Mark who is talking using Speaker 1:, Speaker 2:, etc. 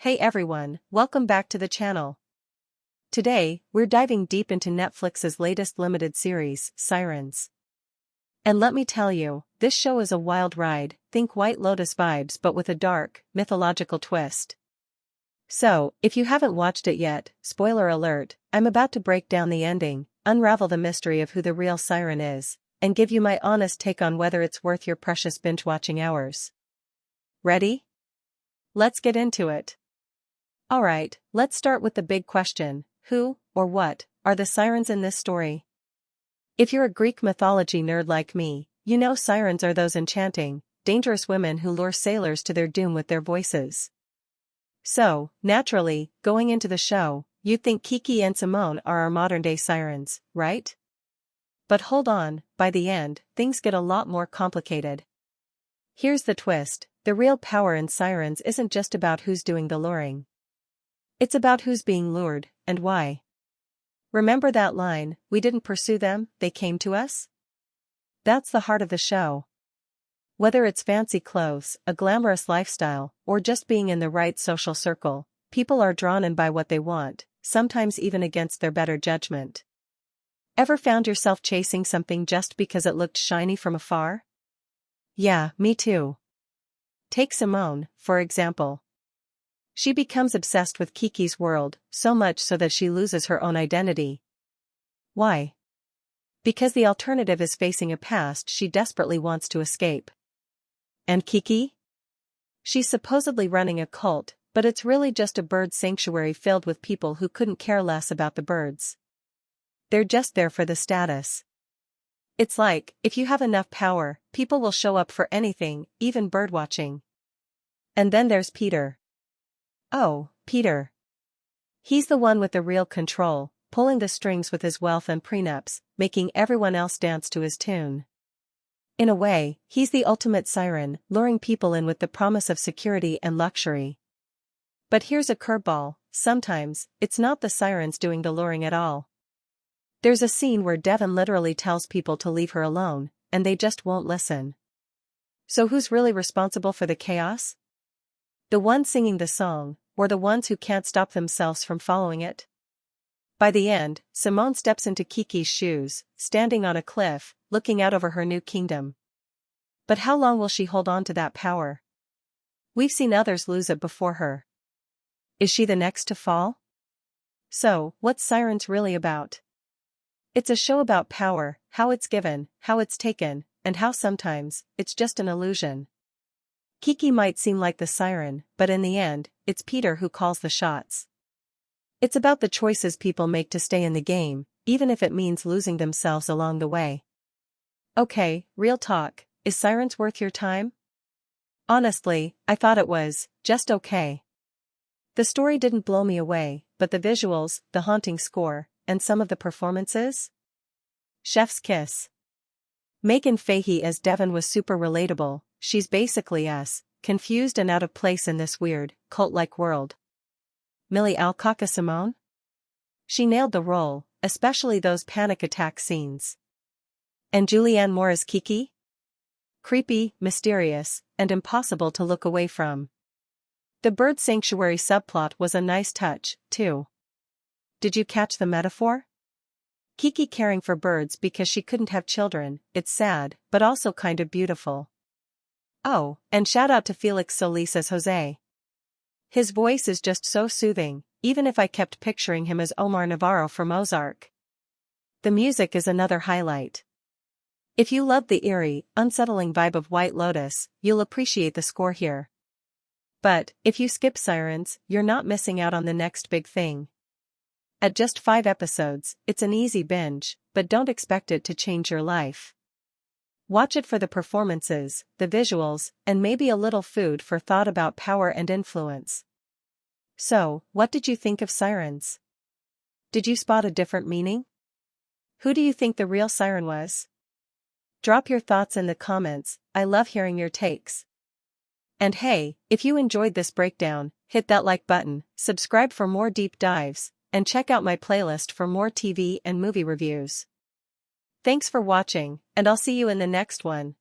Speaker 1: Hey everyone, welcome back to the channel. Today, we're diving deep into Netflix's latest limited series, Sirens. And let me tell you, this show is a wild ride, think White Lotus vibes but with a dark, mythological twist. So, if you haven't watched it yet, spoiler alert, I'm about to break down the ending, unravel the mystery of who the real siren is, and give you my honest take on whether it's worth your precious binge-watching hours. Ready? Let's get into it. Alright, let's start with the big question: who, or what, are the sirens in this story? If you're a Greek mythology nerd like me, you know sirens are those enchanting, dangerous women who lure sailors to their doom with their voices. So, naturally, going into the show, you'd think Kiki and Simone are our modern-day sirens, right? But hold on, by the end, things get a lot more complicated. Here's the twist: the real power in sirens isn't just about who's doing the luring. It's about who's being lured, and why. Remember that line, "We didn't pursue them, they came to us"? That's the heart of the show. Whether it's fancy clothes, a glamorous lifestyle, or just being in the right social circle, people are drawn in by what they want, sometimes even against their better judgment. Ever found yourself chasing something just because it looked shiny from afar? Yeah, me too. Take Simone, for example. She becomes obsessed with Kiki's world, so much so that she loses her own identity. Why? Because the alternative is facing a past she desperately wants to escape. And Kiki? She's supposedly running a cult, but it's really just a bird sanctuary filled with people who couldn't care less about the birds. They're just there for the status. It's like, if you have enough power, people will show up for anything, even birdwatching. And then there's Peter. Oh, Peter. He's the one with the real control, pulling the strings with his wealth and prenups, making everyone else dance to his tune. In a way, he's the ultimate siren, luring people in with the promise of security and luxury. But here's a curveball: sometimes, it's not the sirens doing the luring at all. There's a scene where Devon literally tells people to leave her alone, and they just won't listen. So who's really responsible for the chaos? The one singing the song, or the ones who can't stop themselves from following it? By the end, Simone steps into Kiki's shoes, standing on a cliff, looking out over her new kingdom. But how long will she hold on to that power? We've seen others lose it before her. Is she the next to fall? So, what's Sirens really about? It's a show about power, how it's given, how it's taken, and how sometimes, it's just an illusion. Kiki might seem like the siren, but in the end, it's Peter who calls the shots. It's about the choices people make to stay in the game, even if it means losing themselves along the way. Okay, real talk, is Sirens worth your time? Honestly, I thought it was just okay. The story didn't blow me away, but the visuals, the haunting score, and some of the performances? Chef's kiss. Meghann Fahy as Devon was super relatable. She's basically us, confused and out of place in this weird, cult-like world. Milly Alcock as Simone? She nailed the role, especially those panic attack scenes. And Julianne Moore as Kiki? Creepy, mysterious, and impossible to look away from. The bird sanctuary subplot was a nice touch, too. Did you catch the metaphor? Kiki caring for birds because she couldn't have children, it's sad, but also kind of beautiful. Oh, and shout out to Felix Solis as Jose. His voice is just so soothing, even if I kept picturing him as Omar Navarro from Ozark. The music is another highlight. If you love the eerie, unsettling vibe of White Lotus, you'll appreciate the score here. But, if you skip Sirens, you're not missing out on the next big thing. At just 5 episodes, it's an easy binge, but don't expect it to change your life. Watch it for the performances, the visuals, and maybe a little food for thought about power and influence. So, what did you think of Sirens? Did you spot a different meaning? Who do you think the real siren was? Drop your thoughts in the comments, I love hearing your takes. And hey, if you enjoyed this breakdown, hit that like button, subscribe for more deep dives, and check out my playlist for more TV and movie reviews. Thanks for watching, and I'll see you in the next one.